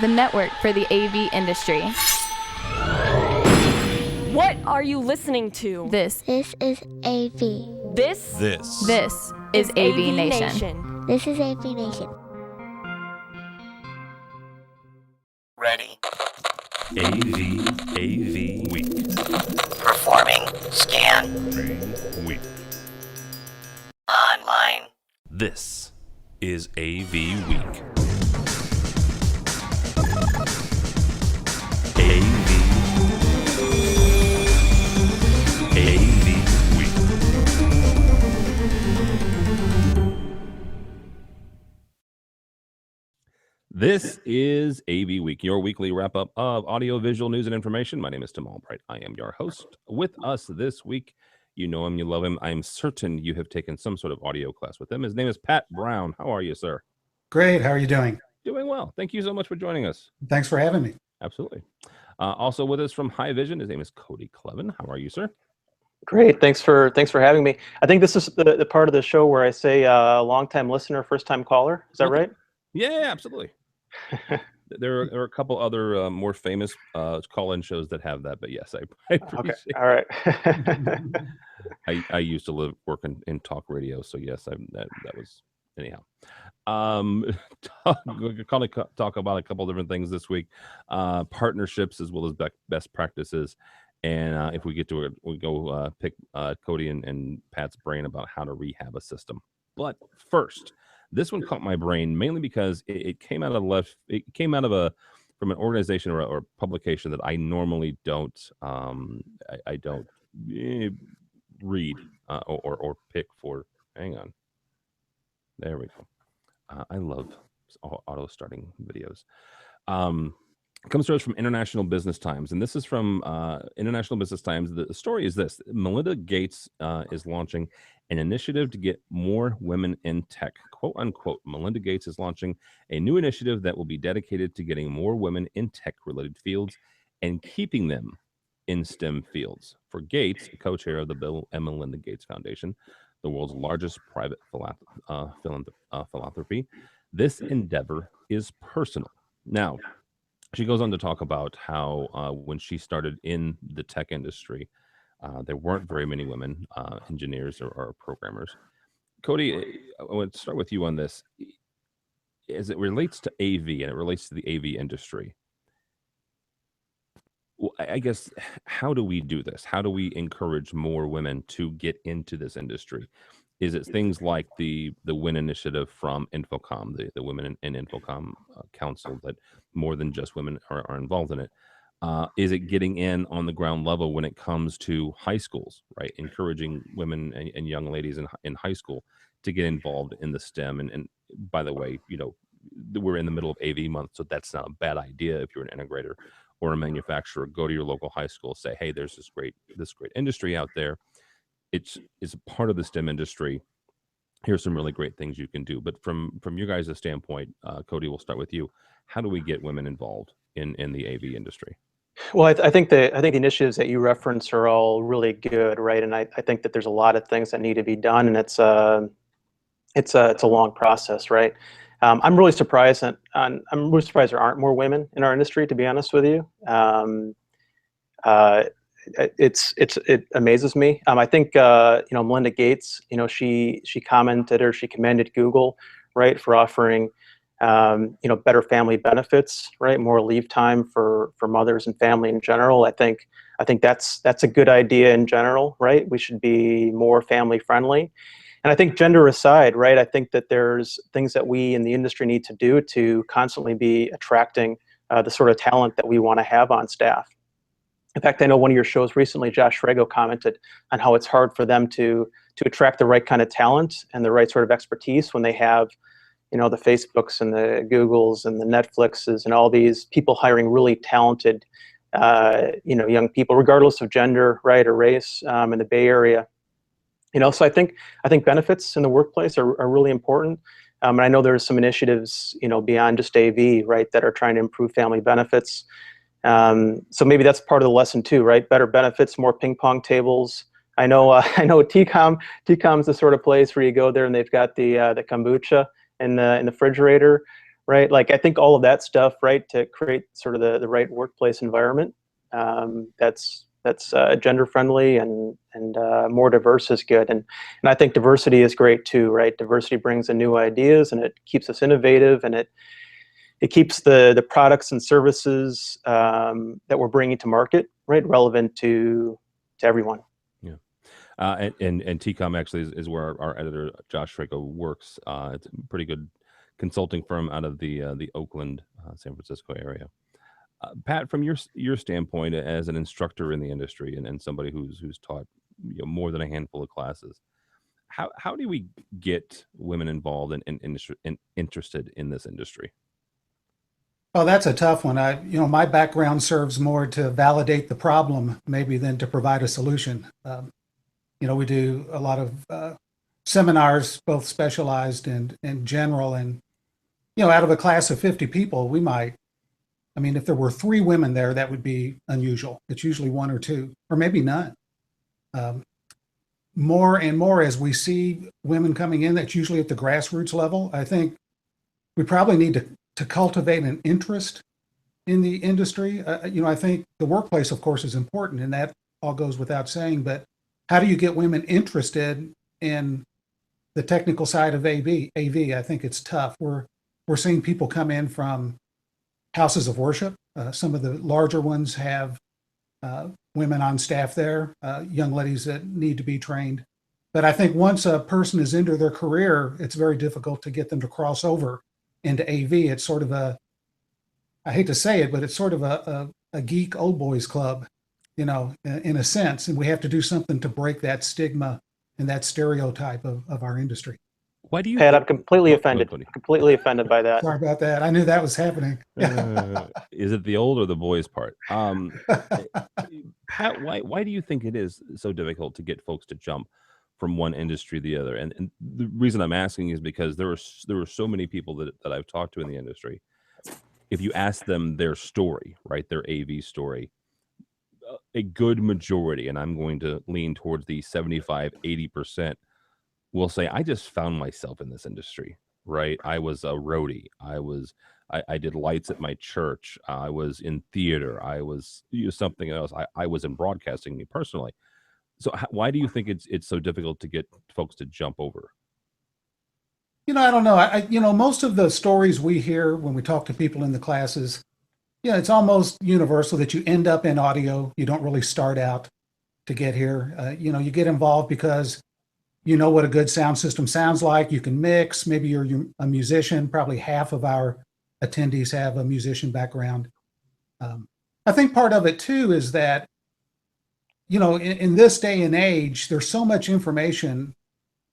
the network for the AV industry. What are you listening to? This is AV. This is AVNation. This is AVNation. Ready. AVWeek. Performing. Scan. Week. Online. This is AVWeek. AVWeek. This is AV Week, your weekly wrap-up of audio-visual news and information. My name is Tim Albright. I am your host. With us this week, you know him, you love him. I am certain you have taken some sort of audio class with him. His name is Pat Brown. How are you, sir? Great. How are you doing? Doing well. Thank you so much for joining us. Thanks for having me. Absolutely. Also with us from High Vision, his name is Cody Clevin. How are you, sir? Great. Thanks for having me. I think this is the part of the show where I say long-time listener, first-time caller. Is that right? Yeah, absolutely. There are a couple other more famous call-in shows that have that, but yes, I appreciate it. All right. I used to work in talk radio, so yes, that was anyhow. Talk about a couple different things this week, partnerships as well as best practices, and if we get to it, we go pick Cody and Pat's brain about how to rehab a system. But first, this one caught my brain mainly because it came out of from an organization or publication that I normally don't I don't read or pick for. Hang on, there we go. I love auto starting videos. It comes to us from International Business Times, and this is from International Business Times. The story is this: Melinda Gates is launching an initiative to get more women in tech, quote unquote. Melinda Gates is launching a new initiative that will be dedicated to getting more women in tech-related fields and keeping them in STEM fields. For Gates, co-chair of the Bill and Melinda Gates Foundation, the world's largest private philanthropy, this endeavor is personal. Now, she goes on to talk about how when she started in the tech industry, there weren't very many women engineers or programmers. Cody, I want to start with you on this. As it relates to AV and it relates to the AV industry, well, I guess, how do we do this? How do we encourage more women to get into this industry? Is it things like the WIN initiative from Infocom, the Women in Infocom Council, that more than just women are involved in it? Is it getting in on the ground level when it comes to high schools, right? Encouraging women and young ladies in high school to get involved in the STEM. And by the way, we're in the middle of AV month, so that's not a bad idea. If you're an integrator or a manufacturer, go to your local high school, say, hey, there's this great industry out there. It's a part of the STEM industry. Here's some really great things you can do. But from your guys' standpoint, Cody, we'll start with you. How do we get women involved in the AV industry? Well, I think the initiatives that you reference are all really good, right? And I think that there's a lot of things that need to be done, and it's a long process, right? I'm really surprised there aren't more women in our industry, to be honest with you. It amazes me. I think Melinda Gates, she commented, or she commended Google, right, for offering better family benefits, right, more leave time for mothers and family in general. I think that's a good idea in general, right? We should be more family friendly. And I think, gender aside, right, I think that there's things that we in the industry need to do to constantly be attracting the sort of talent that we want to have on staff. In fact, I know one of your shows recently, Josh Schrago commented on how it's hard for them to attract the right kind of talent and the right sort of expertise when they have, the Facebooks and the Googles and the Netflixes and all these people hiring really talented, young people, regardless of gender, right, or race, in the Bay Area. So I think benefits in the workplace are really important. And I know there's some initiatives, beyond just AV, right, that are trying to improve family benefits. So maybe that's part of the lesson too, right? Better benefits, more ping pong tables. I know TCOM's the sort of place where you go there and they've got the kombucha in the refrigerator. right? Like I think all of that stuff, right, to create sort of the right workplace environment that's gender friendly and more diverse is good. And I think diversity is great too, right? Diversity brings in new ideas and it keeps us innovative, and it keeps the products and services that we're bringing to market, right, relevant to everyone. Yeah. And TCOM actually is where our editor Josh Schraco works. It's a pretty good consulting firm out of the Oakland, San Francisco area. Pat, from your standpoint as an instructor in the industry and somebody who's taught more than a handful of classes, how do we get women involved and interested in this industry? Oh, that's a tough one. My background serves more to validate the problem maybe than to provide a solution. We do a lot of seminars, both specialized and general. And, out of a class of 50 people, if there were 3 women there, that would be unusual. It's usually 1 or 2, or maybe none. More and more as we see women coming in, that's usually at the grassroots level. I think we probably need to cultivate an interest in the industry. I think the workplace, of course, is important, and that all goes without saying. But how do you get women interested in the technical side of AV? I think it's tough. We're seeing people come in from houses of worship. Some of the larger ones have women on staff there, young ladies that need to be trained. But I think once a person is into their career, it's very difficult to get them to cross over into AV. It's sort of I hate to say it, but it's sort of a geek old boys club, in a sense. And we have to do something to break that stigma and that stereotype of our industry. Why do you? Pat, I'm completely offended. Completely offended by that. Sorry about that. I knew that was happening. Is it the old or the boys part? Pat, why do you think it is so difficult to get folks to jump from one industry to the other? And the reason I'm asking is because there were so many people that I've talked to in the industry. If you ask them their story, right, their AV story, a good majority, and I'm going to lean towards the 75-80%, will say, I just found myself in this industry, right? I was a roadie. I did lights at my church. I was in theater. I was something else. I was in broadcasting, me personally. So why do you think it's so difficult to get folks to jump over? I don't know. Most of the stories we hear when we talk to people in the classes, it's almost universal that you end up in audio. You don't really start out to get here. You get involved because you know what a good sound system sounds like. You can mix. Maybe you're a musician. Probably half of our attendees have a musician background. I think part of it too is that, in this day and age, there's so much information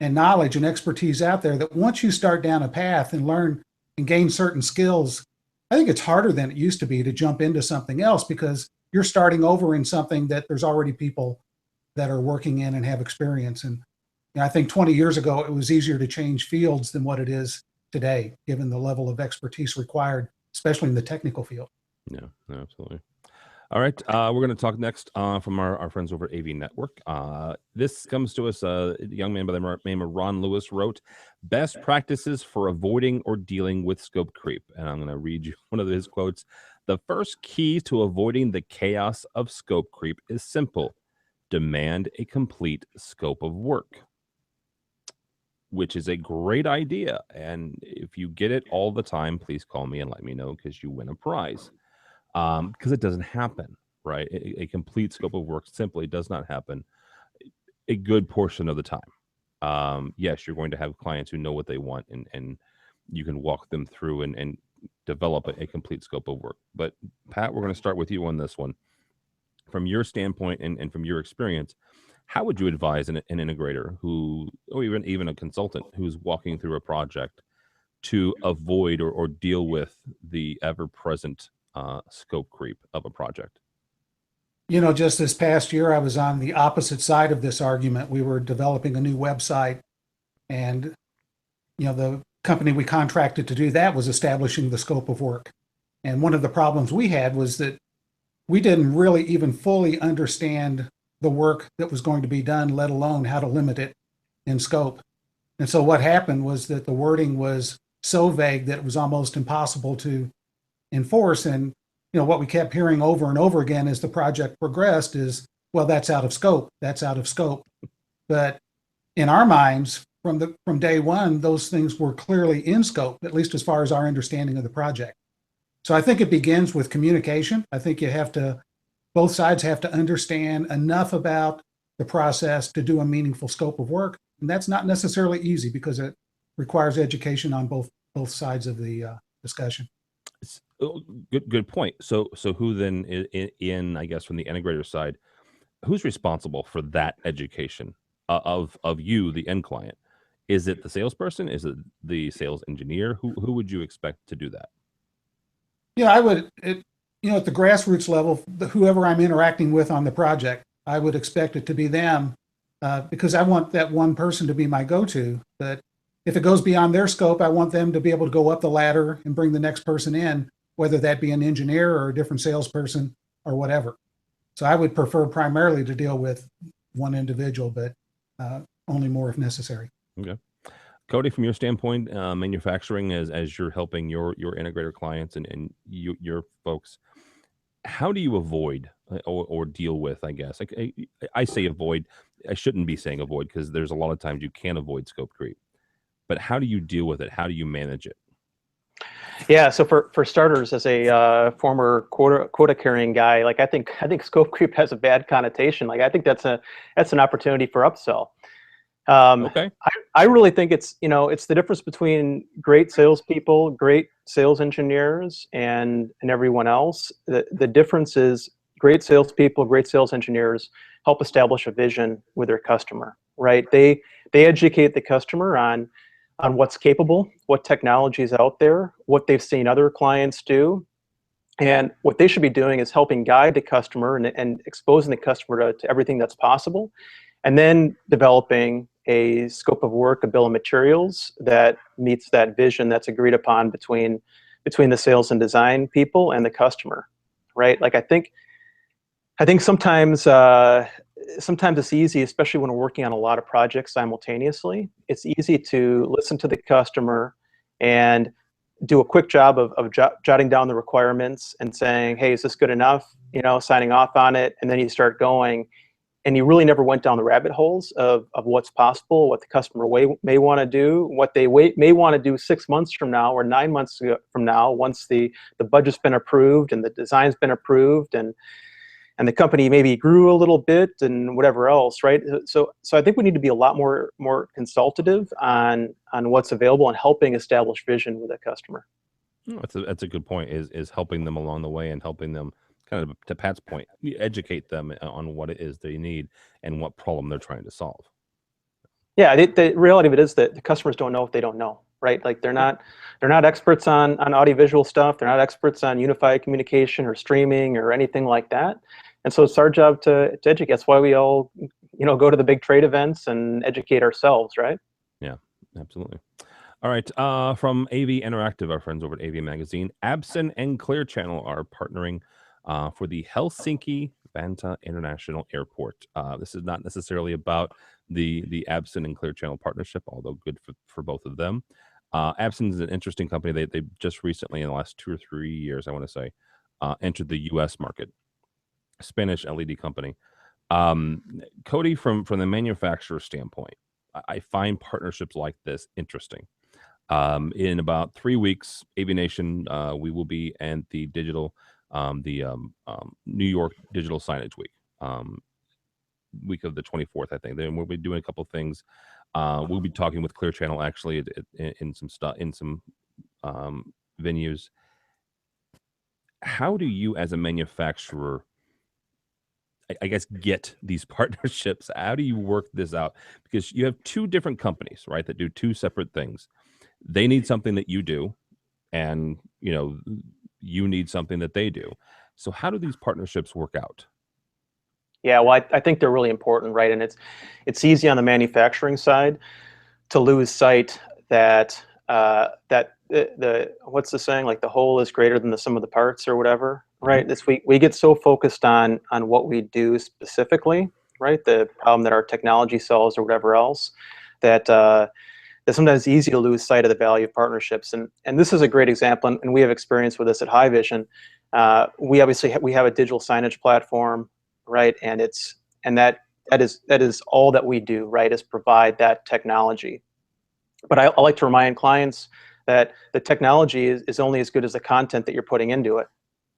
and knowledge and expertise out there that once you start down a path and learn and gain certain skills, I think it's harder than it used to be to jump into something else because you're starting over in something that there's already people that are working in and have experience. And I think 20 years ago, it was easier to change fields than what it is today, given the level of expertise required, especially in the technical field. Yeah, absolutely. All right, we're going to talk next from our friends over at AV Network. This comes to us, a young man by the name of Ron Lewis wrote, "Best practices for avoiding or dealing with scope creep." And I'm going to read you one of his quotes. "The first key to avoiding the chaos of scope creep is simple. Demand a complete scope of work." Which is a great idea. And if you get it all the time, please call me and let me know because you win a prize. Because it doesn't happen, right? A complete scope of work simply does not happen a good portion of the time. Yes, you're going to have clients who know what they want and you can walk them through and develop a complete scope of work. But Pat, we're going to start with you on this one. From your standpoint and from your experience, how would you advise an integrator or even a consultant who's walking through a project to avoid or deal with the ever-present scope creep of a project? Just this past year, I was on the opposite side of this argument. We were developing a new website, and the company we contracted to do that was establishing the scope of work. And one of the problems we had was that we didn't really even fully understand the work that was going to be done, let alone how to limit it in scope. And so what happened was that the wording was so vague that it was almost impossible to enforce. And what we kept hearing over and over again as the project progressed is, well, that's out of scope. That's out of scope. But in our minds, from day one, those things were clearly in scope, at least as far as our understanding of the project. So I think it begins with communication. I think both sides have to understand enough about the process to do a meaningful scope of work. And that's not necessarily easy because it requires education on both sides of the discussion. Good point. So who then in I guess from the integrator side, who's responsible for that education of you, the end client? Is it the salesperson? Is it the sales engineer? Who would you expect to do that? Yeah, I would. At the grassroots level, whoever I'm interacting with on the project, I would expect it to be them, because I want that one person to be my go-to. But if it goes beyond their scope, I want them to be able to go up the ladder and bring the next person in, whether that be an engineer or a different salesperson or whatever. So I would prefer primarily to deal with one individual, but only more if necessary. Okay. Cody, from your standpoint, manufacturing, as you're helping your integrator clients and your folks, how do you avoid or deal with, I guess, like I say avoid, I shouldn't be saying avoid because there's a lot of times you can avoid scope creep, but how do you deal with it? How do you manage it? Yeah, so for starters, as a former quota carrying guy, like I think scope creep has a bad connotation. Like I think that's an opportunity for upsell. Okay. I really think it's the difference between great salespeople, great sales engineers, and everyone else. The difference is great salespeople, great sales engineers help establish a vision with their customer, right? They educate the customer on what's capable, what technology is out there, what they've seen other clients do. And what they should be doing is helping guide the customer and exposing the customer to everything that's possible. And then developing a scope of work, a bill of materials that meets that vision that's agreed upon between the sales and design people and the customer, right? Like I think sometimes it's easy, especially when we're working on a lot of projects simultaneously. It's easy to listen to the customer and do a quick job of jotting down the requirements and saying, hey, is this good enough? Signing off on it, and then you start going. And you really never went down the rabbit holes of what's possible, what the customer may want to do, what they may want to do 6 months from now or 9 months from now, once the budget's been approved and the design's been approved and the company maybe grew a little bit and whatever else, right? So I think we need to be a lot more consultative on what's available and helping establish vision with a customer. That's a good point. Is helping them along the way and helping them, kind of to Pat's point, educate them on what it is they need and what problem they're trying to solve. Yeah, the reality of it is that the customers don't know if they don't know, right? Like they're not experts on audiovisual stuff. They're not experts on unified communication or streaming or anything like that. And so it's our job to educate. That's why we all, go to the big trade events and educate ourselves, right? Yeah, absolutely. All right. From AV Interactive, our friends over at AV Magazine, Absen and Clear Channel are partnering for the Helsinki Vantaa International Airport. This is not necessarily about the Absen and Clear Channel partnership, although good for both of them. Absen is an interesting company. They just recently, in the last 2 or 3 years, I want to say, entered the U.S. market. Spanish LED company. Cody, from the manufacturer standpoint, I find partnerships like this interesting. In about 3 weeks, AVNation, we will be at the New York Digital Signage Week, week of the 24th, I think. Then we'll be doing a couple things. We'll be talking with Clear Channel actually in some venues. How do you, as a manufacturer, I guess, get these partnerships? How do you work this out? Because you have two different companies, right, that do two separate things. They need something that you do, and you need something that they do. So how do these partnerships work out? Yeah, well, I think they're really important, right? And it's easy on the manufacturing side to lose sight that the what's the saying, like the whole is greater than the sum of the parts or whatever, right? We get so focused on what we do specifically, right? The problem that our technology solves or whatever else, that that sometimes it's easy to lose sight of the value of partnerships. And this is a great example, and we have experience with this at High Vision. We obviously we have a digital signage platform, right? And that is all that we do, right? Is provide that technology. But I like to remind clients that the technology is only as good as the content that you're putting into it,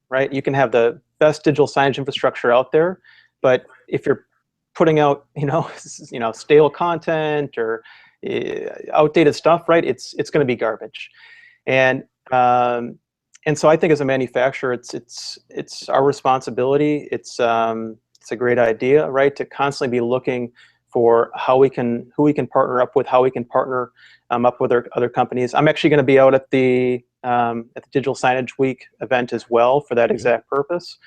right? You can have the best digital signage infrastructure out there, but if you're putting out, stale content or outdated stuff, right? It's going to be garbage, and so I think as a manufacturer, it's our responsibility. It's a great idea, right? To constantly be looking for who we can partner up with, how we can partner up with other companies. I'm actually going to be out at the Digital Signage Week event as well for that exact purpose,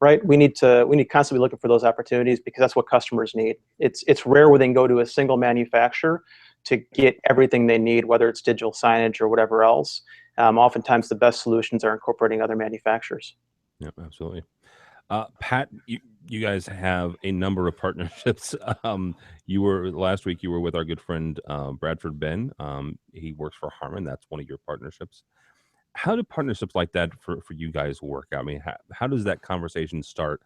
right? We need to constantly be looking for those opportunities because that's what customers need. It's rare when they can go to a single manufacturer to get everything they need, whether it's digital signage or whatever else. Oftentimes the best solutions are incorporating other manufacturers. Yeah, absolutely. Pat, you guys have a number of partnerships. Last week you were with our good friend Bradford Ben. He works for Harman. That's one of your partnerships. How do partnerships like that for you guys work? I mean, how does that conversation start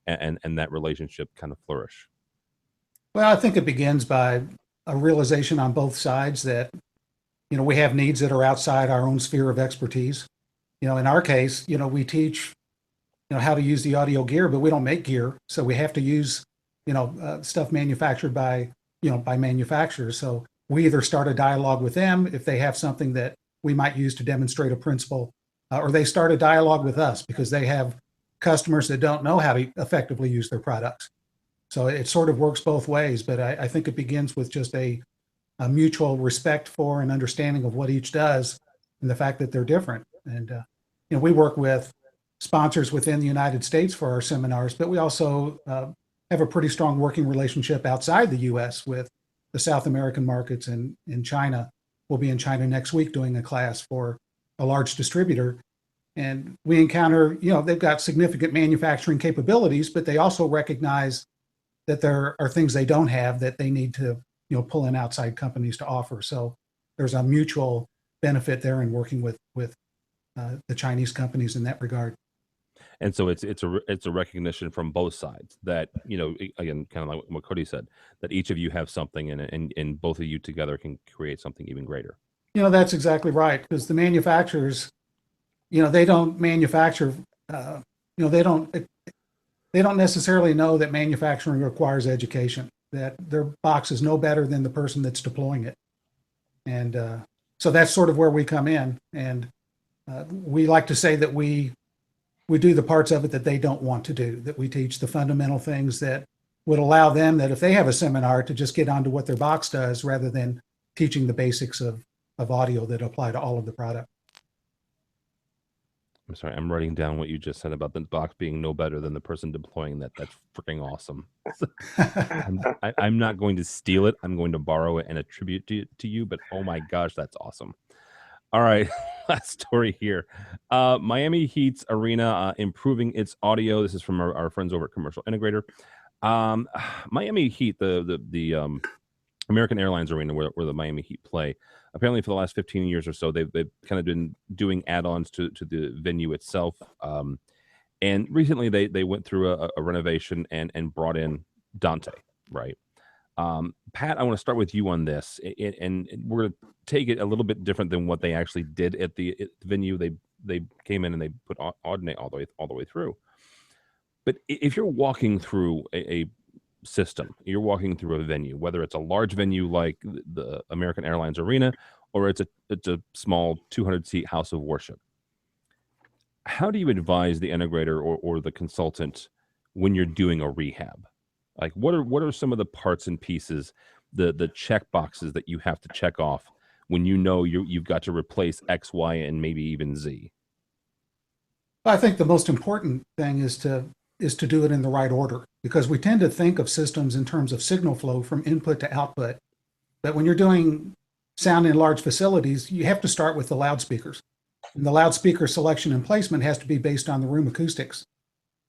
and that relationship kind of flourish? Well, I think it begins by a realization on both sides that, we have needs that are outside our own sphere of expertise. In our case, we teach, how to use the audio gear, but we don't make gear. So we have to use, stuff manufactured by manufacturers. So we either start a dialogue with them if they have something that we might use to demonstrate a principle, or they start a dialogue with us because they have customers that don't know how to effectively use their products. So it sort of works both ways, but I think it begins with just a mutual respect for and understanding of what each does and the fact that they're different. And, we work with sponsors within the United States for our seminars, but we also have a pretty strong working relationship outside the U.S. with the South American markets and in China. We'll be in China next week doing a class for a large distributor. And we encounter, they've got significant manufacturing capabilities, but they also recognize that there are things they don't have that they need to, pull in outside companies to offer. So there's a mutual benefit there in working with the Chinese companies in that regard. And so it's a recognition from both sides that, again, kind of like what Cody said, that each of you have something and both of you together can create something even greater. That's exactly right. Because the manufacturers, they don't manufacture, they don't necessarily know that manufacturing requires education, that their box is no better than the person that's deploying it. And so that's sort of where we come in. And we like to say that we do the parts of it that they don't want to do, that we teach the fundamental things that would allow them, that if they have a seminar, to just get onto what their box does rather than teaching the basics of audio that apply to all of the product. I'm sorry, I'm writing down what you just said about the box being no better than the person deploying that. That's freaking awesome. I'm not going to steal it. I'm going to borrow it and attribute it to you, but oh my gosh, that's awesome. All right, last story here. Miami Heat's arena improving its audio. This is from our friends over at Commercial Integrator. Miami Heat, the American Airlines arena where the Miami Heat play. Apparently, for the last 15 years or so, they've kind of been doing add-ons to the venue itself. And recently, they went through a renovation and brought in Dante, right? Pat, I want to start with you on this, and we're going to take it a little bit different than what they actually did at the venue. They came in and they put Audinate all the way through. But if you're walking through a system, you're walking through a venue, whether it's a large venue like the American Airlines Arena or it's a small 200-seat house of worship, how do you advise the integrator or the consultant when you're doing a rehab? Like what are some of the parts and pieces, the check boxes that you have to check off when you've got to replace X, Y, and maybe even Z? I think the most important thing is to do it in the right order, because we tend to think of systems in terms of signal flow from input to output. But when you're doing sound in large facilities, you have to start with the loudspeakers. And the loudspeaker selection and placement has to be based on the room acoustics.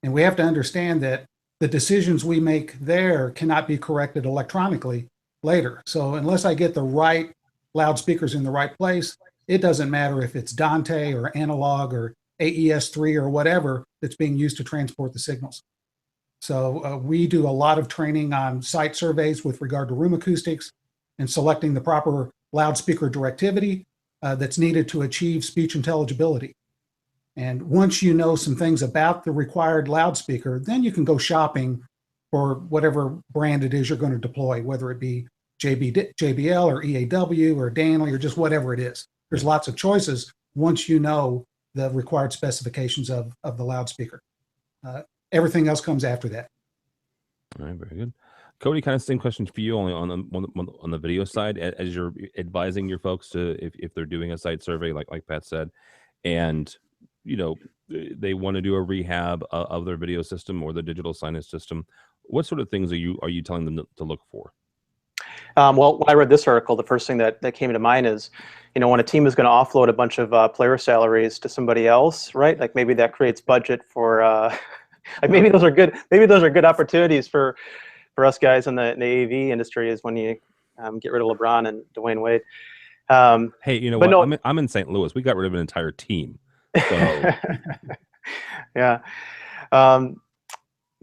And we have to understand that the decisions we make there cannot be corrected electronically later. So unless I get the right loudspeakers in the right place. It doesn't matter if it's Dante or analog or AES3 or whatever that's being used to transport the signals. So we do a lot of training on site surveys with regard to room acoustics and selecting the proper loudspeaker directivity that's needed to achieve speech intelligibility. And once you know some things about the required loudspeaker, then you can go shopping for whatever brand it is you're going to deploy, whether it be JBL or EAW or Danley or just whatever it is. There's lots of choices once you know the required specifications of the loudspeaker. Everything else comes after that. All right, very good. Cody, kind of same question for you, only on the video side, as you're advising your folks to if they're doing a site survey, like Pat said, and they want to do a rehab of their video system or the digital signage system. What sort of things are you telling them to look for? Well, when I read this article, the first thing that came to mind is, when a team is going to offload a bunch of player salaries to somebody else, right? Like maybe that creates budget for, like maybe those are good. Maybe those are good opportunities for us guys in the AV industry, is when you get rid of LeBron and Dwayne Wade. Hey, you know what? No, I'm in St. Louis. We got rid of an entire team. So. Yeah.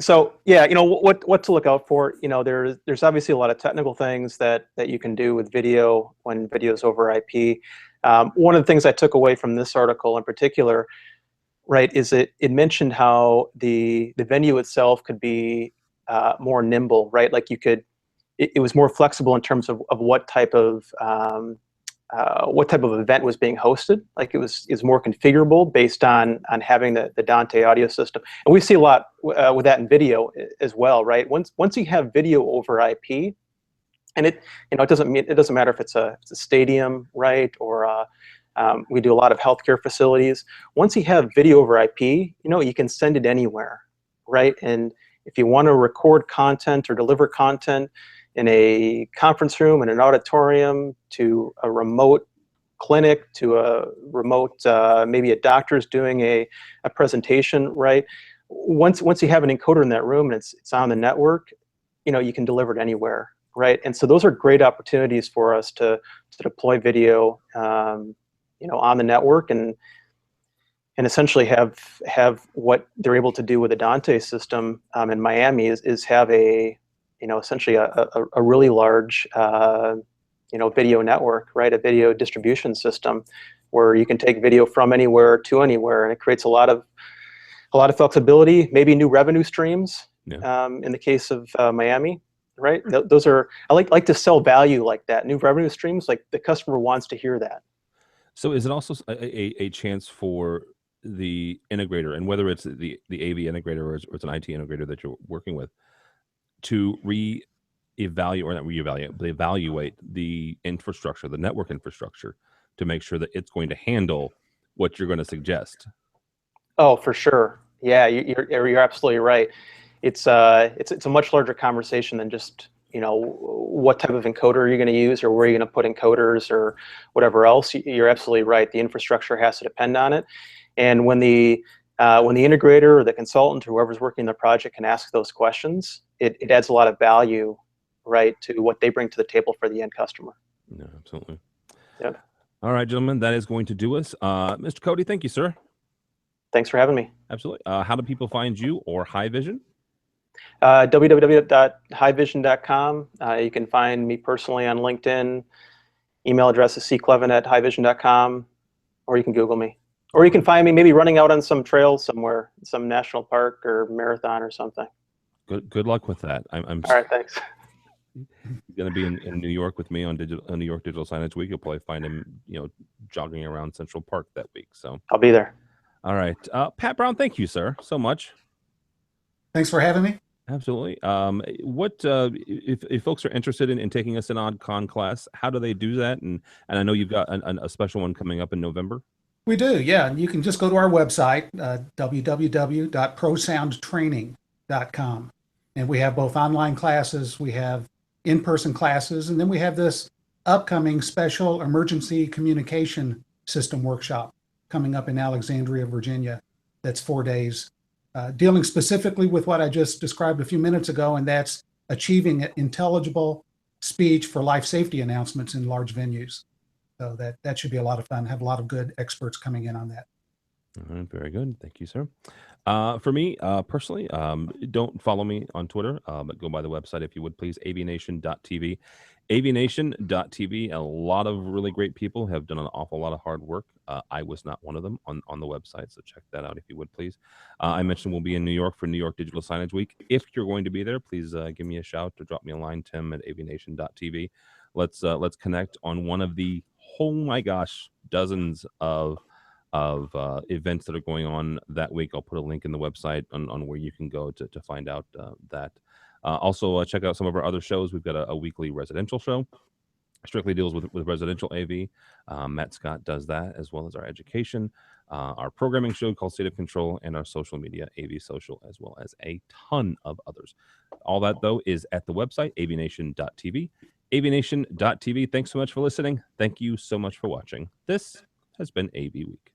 So yeah, what to look out for. There's obviously a lot of technical things that you can do with video when video's over IP. One of the things I took away from this article in particular, right, is it mentioned how the venue itself could be more nimble, right? Like it was more flexible in terms of what type of event was being hosted. Like is more configurable based on having the Dante audio system. And we see a lot with that in video as well, right? Once you have video over IP, and it doesn't matter if it's a stadium, right? Or we do a lot of healthcare facilities. Once you have video over IP, you can send it anywhere, right? And if you want to record content or deliver content in a conference room, in an auditorium, to a remote clinic, to a remote, maybe a doctor's doing a presentation, right? Once you have an encoder in that room and it's on the network, you can deliver it anywhere, right? And so those are great opportunities for us to deploy video, on the network and essentially have what they're able to do with the Dante system in Miami is have essentially a really large, video network, right? A video distribution system where you can take video from anywhere to anywhere, and it creates a lot of flexibility, maybe new revenue streams. Yeah. In the case of Miami, right? Those are, I like to sell value like that, new revenue streams. Like the customer wants to hear that. So is it also a chance for the integrator, and whether it's the AV integrator or it's an IT integrator that you're working with, to evaluate the infrastructure, the network infrastructure, to make sure that it's going to handle what you're going to suggest? Oh, for sure. Yeah, you're absolutely right. It's a much larger conversation than just what type of encoder are you going to use, or where are you going to put encoders, or whatever else. You're absolutely right. The infrastructure has to depend on it, and when the integrator or the consultant or whoever's working the project can ask those questions, it adds a lot of value, right, to what they bring to the table for the end customer. Yeah, absolutely. Yeah. All right, gentlemen, that is going to do us. Mr. Cody, thank you, sir. Thanks for having me. Absolutely. How do people find you or Highvision? www.highvision.com. You can find me personally on LinkedIn. Email address is cclevin@highvision.com, or you can Google me. Or you can find me maybe running out on some trail somewhere, some national park or marathon or something. Good luck with that. I'm all right, thanks. Going to be in New York with me on New York Digital Signage Week. You'll probably find him, jogging around Central Park that week. So I'll be there. All right. Pat Brown, thank you, sir, so much. Thanks for having me. Absolutely. If folks are interested in taking a SynodCon class, how do they do that? And I know you've got a special one coming up in November. We do, yeah. You can just go to our website, www.prosoundtraining.com. And we have both online classes, we have in-person classes, and then we have this upcoming special emergency communication system workshop coming up in Alexandria, Virginia. That's 4 days, dealing specifically with what I just described a few minutes ago, and that's achieving intelligible speech for life safety announcements in large venues. So that should be a lot of fun. Have a lot of good experts coming in on that. All right, very good. Thank you, sir. For me, personally, don't follow me on Twitter, but go by the website if you would please, avnation.tv. avnation.tv, a lot of really great people have done an awful lot of hard work. I was not one of them on the website, so check that out if you would please. I mentioned we'll be in New York for New York Digital Signage Week. If you're going to be there, please give me a shout or drop me a line, tim@avnation.tv. Let's connect on one of the, oh my gosh, dozens of events that are going on that week. I'll put a link in the website on where you can go to find out that. Also, check out some of our other shows. We've got a weekly residential show, strictly deals with residential AV. Matt Scott does that, as well as our education, our programming show called State of Control, and our social media, AV Social, as well as a ton of others. All that, though, is at the website, avnation.tv. avnation.tv. Thanks so much for listening. Thank you so much for watching. This has been AV Week.